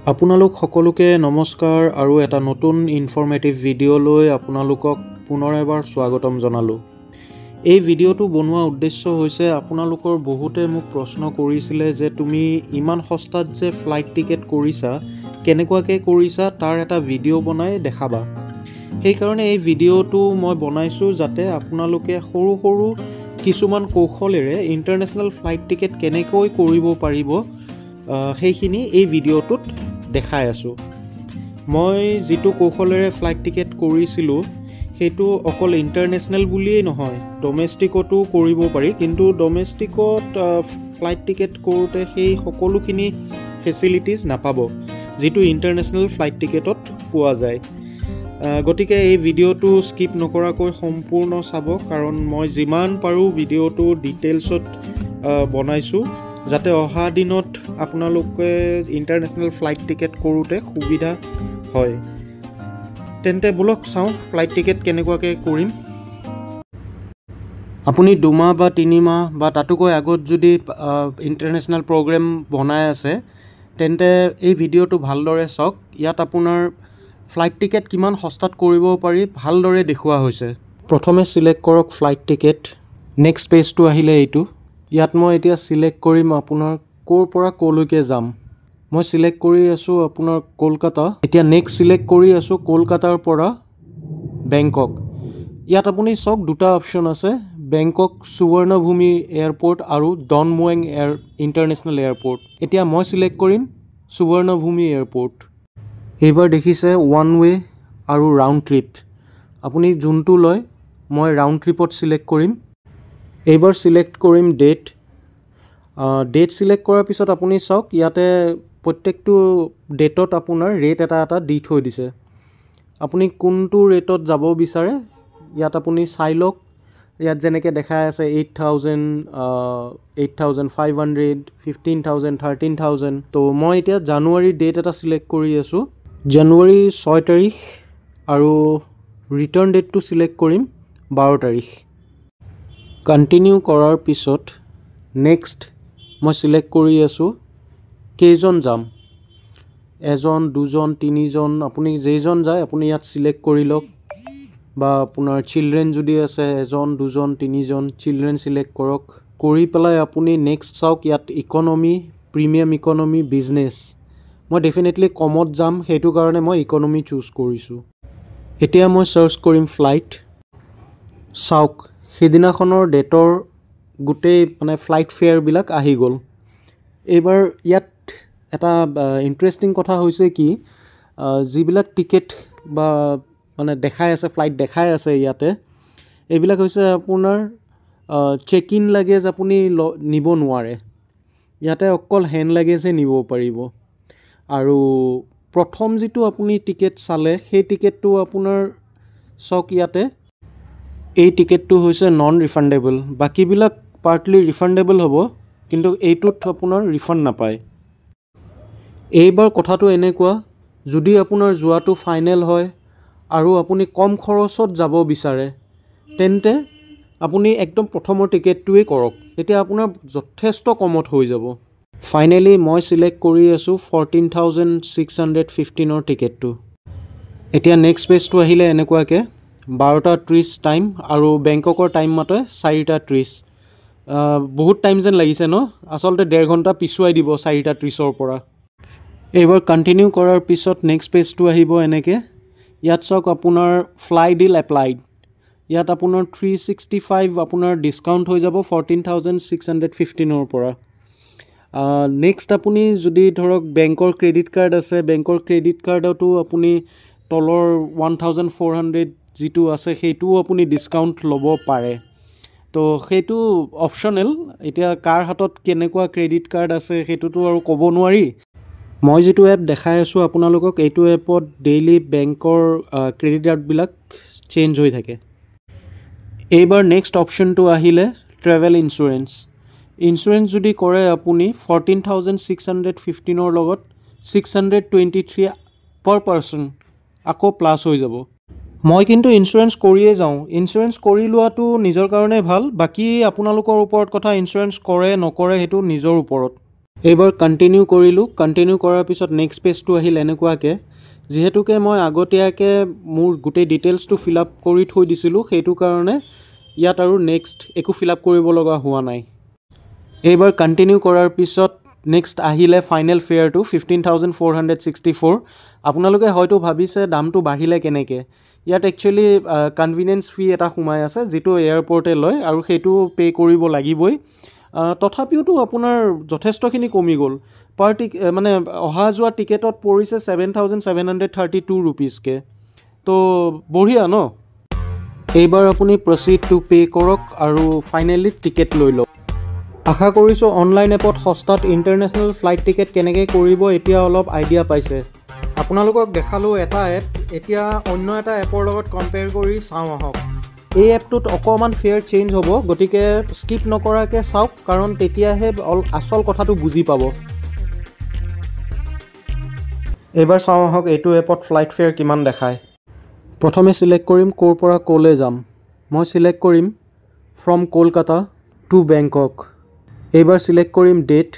আপোনালোক সকলোকে নমস্কাৰ আৰু এটা নতুন ইনফৰ্মেটিভ ভিডিঅ'লৈ আপোনালোকক পুনৰ এবাৰ স্বাগতম জনালোঁ। এই ভিডিঅ'টো বনোৱা উদ্দেশ্য হৈছে আপোনালোকৰ বহুতে মোক প্ৰশ্ন কৰিছিলে যে তুমি ইমান সস্তাত যে ফ্লাইট টিকেট কৰিছা কেনেকুৱাকৈ কৰিছা তাৰ এটা ভিডিঅ' বনাই দেখাবা। সেইকাৰণে এই ভিডিঅ'টো মই বনাইছোঁ যাতে আপোনালোকে সৰু সৰু কিছুমান কৌশলেৰে ইণ্টাৰনেশ্যনেল ফ্লাইট টিকেট কেনেকৈ কৰিব পাৰিব সেইখিনি এই ভিডিঅ'টোত দেখাই আছোঁ। মই যিটো কৌশলেৰে ফ্লাইট টিকেট কৰিছিলোঁ সেইটো অকল ইণ্টাৰনেশ্যনেল বুলিয়েই নহয়, ডমেষ্টিকতো কৰিব পাৰি, কিন্তু ডমেষ্টিকত ফ্লাইট টিকেট কৰোঁতে সেই সকলোখিনি ফেচিলিটিজ নাপাব যিটো ইণ্টাৰনেশ্যনেল ফ্লাইট টিকেটত পোৱা যায়। গতিকে এই ভিডিঅ'টো স্কিপ নকৰাকৈ সম্পূৰ্ণ চাব, কাৰণ মই যিমান পাৰোঁ ভিডিঅ'টো ডিটেইলছত বনাইছোঁ যাতে অহা দিনত আপোনালোকে ইণ্টাৰনেশ্যনেল ফ্লাইট টিকেট কৰোঁতে সুবিধা হয়। তেন্তে ব'লক চাওঁ ফ্লাইট টিকেট কেনেকুৱাকৈ কৰিম। আপুনি 2 মাহ বা 3 মাহ বা তাতোকৈ আগত যদি ইণ্টাৰনেশ্যনেল প্ৰগ্ৰেম বনাই আছে তেন্তে এই ভিডিঅ'টো ভালদৰে চাওক। ইয়াত আপোনাৰ ফ্লাইট টিকেট কিমান সস্তাত কৰিব পাৰি ভালদৰে দেখুওৱা হৈছে। প্ৰথমে ছিলেক্ট কৰক ফ্লাইট টিকেট। নেক্সট পেজটো আহিলে এইটো। ইয়াত মই এতিয়া ছিলেক্ট কৰিম আপোনাৰ ক'ৰ পৰা ক'লৈকে যাম। মই ছিলেক্ট কৰি আছোঁ আপোনাৰ কলকাতা। এতিয়া নেক্সট ছিলেক্ট কৰি আছোঁ কলকাতাৰ পৰা বেংকক। ইয়াত আপুনি চাওক দুটা অপশ্যন আছে, বেংকক সুবৰ্ণভূমি এয়াৰপৰ্ট আৰু ডন মুৱেং ইণ্টাৰনেশ্যনেল এয়াৰপৰ্ট। এতিয়া মই ছিলেক্ট কৰিম সুবৰ্ণভূমি এয়াৰপৰ্ট। এইবাৰ দেখিছে 1 ৱে আৰু ৰাউণ্ড ট্ৰিপ। আপুনি যোনটো লয়, মই ৰাউণ্ড ট্ৰিপত ছিলেক্ট কৰিম। এইবাৰ ছিলেক্ট কৰিম ডেট। ডেট ছিলেক্ট কৰাৰ পিছত আপুনি চাওক ইয়াতে প্ৰত্যেকটো ডেটত আপোনাৰ ৰেট এটা দি থৈ দিছে। আপুনি কোনটো ৰেটত যাব বিচাৰে ইয়াত আপুনি চাই লওক। ইয়াত যেনেকৈ দেখাই আছে 8,000, 8,500, 15,000, 13,000। তো মই এতিয়া জানুৱাৰী ডেট এটা ছিলেক্ট কৰি আছোঁ, জানুৱাৰী 6 তাৰিখ, আৰু ৰিটাৰ্ণ ডেটটো ছিলেক্ট কৰিম 12 তাৰিখ। কণ্টিনিউ কৰাৰ পিছত নেক্সট মই ছিলেক্ট কৰি আছোঁ কেইজন যাম, 1, 2, 3জন, আপুনি যেইজন যায় আপুনি ইয়াত ছিলেক্ট কৰি লওক। বা আপোনাৰ চিলড্ৰেন যদি আছে 1, 2, 3জন চিলড্ৰেন ছিলেক্ট কৰক। কৰি পেলাই আপুনি নেক্সট চাওক ইয়াত ইকনমি, প্ৰিমিয়াম ইকনমি, বিজনেছ। মই ডেফিনেটলি কমত যাম, সেইটো কাৰণে মই ইকনমি চুজ কৰিছোঁ। এতিয়া মই চাৰ্চ কৰিম ফ্লাইট। চাওক সেইদিনাখনৰ ডেটৰ গোটেই ফ্লাইট ফেয়াৰবিলাক আহি গ'ল। এইবাৰ ইয়াত এটা ইণ্টাৰেষ্টিং কথা হৈছে কি, যিবিলাক টিকেট বা দেখাই আছে, ফ্লাইট দেখাই আছে ইয়াতে, এইবিলাক হৈছে আপোনাৰ চেক ইন লাগেজ আপুনি নিব নোৱাৰে। ইয়াতে অকল হেণ্ড লাগেজহে নিব পাৰিব। আৰু প্ৰথম যিটো আপুনি টিকেট চালে সেই টিকেটটো আপোনাৰ চাওক ইয়াতে, এই টিকেটটো হৈছে নন ৰিফাণ্ডেবল। বাকীবিলাক পাৰ্টলি ৰিফাণ্ডেবল হ'ব, কিন্তু এইটোত আপোনাৰ ৰিফাণ্ড নাপায়। এইবাৰ কথাটো এনেকুৱা, যদি আপোনাৰ যোৱাটো ফাইনেল হয় আৰু আপুনি কম খৰচত যাব বিচাৰে তেন্তে আপুনি একদম প্ৰথমৰ টিকেটটোৱেই কৰক, তেতিয়া আপোনাৰ যথেষ্ট কমত হৈ যাব। ফাইনেলি মই ছিলেক্ট কৰি আছোঁ 14,615ৰ টিকেটটো। এতিয়া নেক্সট পেজটো আহিলে এনেকুৱাকৈ 12:30 টাইম আৰু বেংককৰ টাইম মতে 4:30। বহুত টাইম যেন লাগিছে ন? আচলতে 1.5 ঘণ্টা পিছুৱাই দিব 4:30ৰ পৰা। এইবাৰ কণ্টিনিউ কৰাৰ পিছত নেক্সট পেজটো আহিব এনেকৈ। ইয়াত চাওক আপোনাৰ ফ্লাই ডিল এপ্লাইড। ইয়াত আপোনাৰ 365 আপোনাৰ ডিছকাউণ্ট হৈ যাব 14,615ৰ পৰা। নেক্সট আপুনি যদি ধৰক বেংকৰ ক্ৰেডিট কাৰ্ড আছে, বেংকৰ ক্ৰেডিট কাৰ্ডতো আপুনি তলৰ 1,400 যিটো আছে সেইটোও আপুনি ডিছকাউণ্ট ল'ব পাৰে। তো সেইটো অপশ্যনেল। এতিয়া কাৰ হাতত কেনেকুৱা ক্ৰেডিট কাৰ্ড আছে সেইটোতো আৰু ক'ব নোৱাৰি। মই যিটো এপ দেখাই আছোঁ আপোনালোকক, এইটো এপত ডেইলি বেংকৰ ক্ৰেডিট কাৰ্ডবিলাক চেঞ্জ হৈ থাকে। এইবাৰ নেক্সট অপশ্যনটো আহিলে ট্ৰেভেল ইঞ্চুৰেঞ্চ। ইঞ্চুৰেঞ্চ যদি কৰে আপুনি 14,615ৰ লগত 623 পাৰ পাৰ্চন আকৌ প্লাছ হৈ যাব। মই কিন্তু ইঞ্চুৰেঞ্চ কৰিয়ে যাওঁ। ইঞ্চুৰেঞ্চ কৰি লোৱাটো নিজৰ কাৰণে ভাল, বাকী আপোনালোকৰ ওপৰত কথা, ইঞ্চুৰেঞ্চ কৰে নকৰে সেইটো নিজৰ ওপৰত। এইবাৰ কণ্টিনিউ কৰিলোঁ। কণ্টিনিউ কৰাৰ পিছত নেক্সট পেজটো আহিল এনেকুৱাকৈ। যিহেতুকে মই আগতীয়াকৈ মোৰ গোটেই ডিটেইলছটো ফিল আপ কৰি থৈ দিছিলোঁ, সেইটো কাৰণে ইয়াত আৰু নেক্সট একো ফিল আপ কৰিব লগা হোৱা নাই। এইবাৰ কণ্টিনিউ কৰাৰ পিছত নেক্সট আহিলে ফাইনেল ফেয়াৰটো 15,464। আপোনালোকে হয়তো ভাবিছে দামটো বাঢ়িলে কেনেকৈ। ইয়াত একচুৱেলি কনভিনিয়েঞ্চ ফি এটা সোমাই আছে, যিটো এয়াৰপৰ্টে লয় আৰু সেইটো পে' কৰিব লাগিবই। তথাপিওতো আপোনাৰ যথেষ্টখিনি কমি গ'ল। মানে অহা যোৱা টিকেটত পৰিছে 7,732 ৰুপিজকৈ। তো বঢ়িয়া ন? এইবাৰ আপুনি প্ৰচিড টু পে' কৰক আৰু ফাইনেলি টিকেট লৈ লওক। আশা কৰিছোঁ অনলাইন এপত সস্তাত ইণ্টাৰনেশ্যনেল ফ্লাইট টিকেট কেনেকৈ কৰিব এতিয়া অলপ আইডিয়া পাইছে। আপোনালোকক দেখালোঁ এটা এপ, এতিয়া অন্য এটা এপৰ লগত কম্পেয়াৰ কৰি চাওঁ আহক। এই এপটোত অকণমান ফেয়াৰ চেঞ্জ হ'ব, গতিকে স্কিপ নকৰাকৈ চাওক, কাৰণ তেতিয়াহে আচল কথাটো বুজি পাব। এইবাৰ চাওঁ আহক এইটো এপত ফ্লাইট ফেয়াৰ কিমান দেখায়। প্ৰথমে ছিলেক্ট কৰিম ক'ৰ পৰা ক'লৈ যাম। মই ছিলেক্ট কৰিম ফ্ৰম কলকাতা টু বেংকক। এইবাৰ ছিলেক্ট কৰিম ডেট,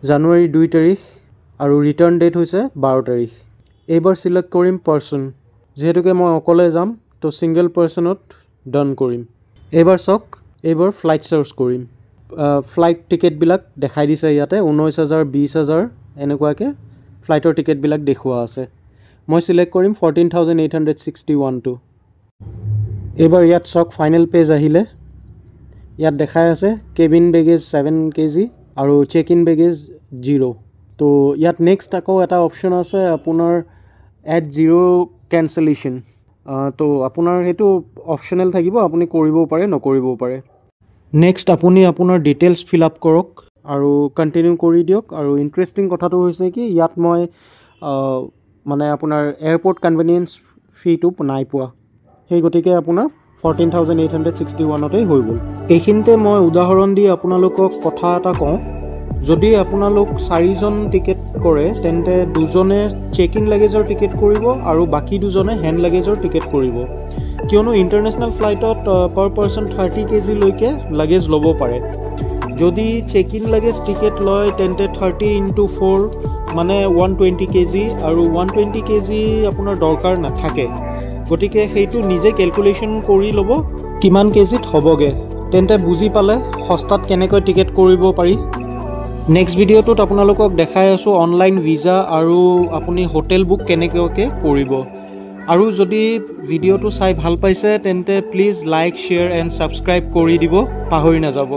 জানুৱাৰী 2 তাৰিখ আৰু ৰিটাৰ্ণ ডেট হৈছে 12 তাৰিখ। এইবাৰ ছিলেক্ট কৰিম পাৰ্চন, যিহেতুকে মই অকলে যাম তো ছিংগল পাৰ্চনত ডান কৰিম। এইবাৰ চাওক, এইবাৰ ফ্লাইট চাৰ্চ কৰিম। ফ্লাইট টিকেটবিলাক দেখাই দিছে ইয়াতে 19,000, 20,000 এনেকুৱাকৈ ফ্লাইটৰ টিকেটবিলাক দেখুওৱা আছে। মই ছিলেক্ট কৰিম 14,861টো। এইবাৰ ইয়াত চাওক ফাইনেল পেজ আহিলে। ইয়াত দেখাই আছে কেবিন বেগেজ 7 kg আৰু চেক ইন বেগেজ 0। তো ইয়াত নেক্সট আকৌ এটা অপশ্যন আছে আপোনাৰ এড 0 কেঞ্চেলেশ্যন। তো আপোনাৰ সেইটো অপশ্যনেল থাকিব, আপুনি কৰিবও পাৰে নকৰিবও পাৰে। নেক্সট আপুনি আপোনাৰ ডিটেইলছ ফিল আপ কৰক আৰু কণ্টিনিউ কৰি দিয়ক। আৰু ইণ্টাৰেষ্টিং কথাটো হৈছে কি ইয়াত মই মানে আপোনাৰ এয়াৰপৰ্ট কনভেনিয়েঞ্চ ফিটো নাই পোৱা, সেই গতিকে আপোনাৰ 14,861তেই হৈ গ'ল। এইখিনিতে মই উদাহৰণ দি আপোনালোকক কথা এটা কওঁ। যদি আপোনালোক 4জন টিকেট কৰে তেন্তে 2জনে চেক ইন লাগেজৰ টিকেট কৰিব আৰু বাকী 2জনে হেণ্ড লাগেজৰ টিকেট কৰিব, কিয়নো ইণ্টাৰনেশ্যনেল ফ্লাইটত পাৰ পাৰ্চন 30 kg লৈকে লাগেজ ল'ব পাৰে। যদি চেক ইন লাগেজ টিকেট লয় তেন্তে 30 × 4 মানে 120 kg, আৰু 120 kg আপোনাৰ দৰকাৰ নাথাকে, গতিকে সেইটো নিজে কেলকুলেশ্যন কৰি ল'ব কিমান কেজিত হ'বগৈ। তেন্তে বুজি পালে সস্তাত কেনেকৈ টিকেট কৰিব পাৰি। নেক্সট ভিডিঅ'টোত আপোনালোকক দেখাই আছোঁ অনলাইন ভিজা আৰু আপুনি হোটেল বুক কেনেকুৱাকৈ কৰিব। আৰু যদি ভিডিঅ'টো চাই ভাল পাইছে তেন্তে please like, share and subscribe কৰি দিব, পাহৰি নাযাব।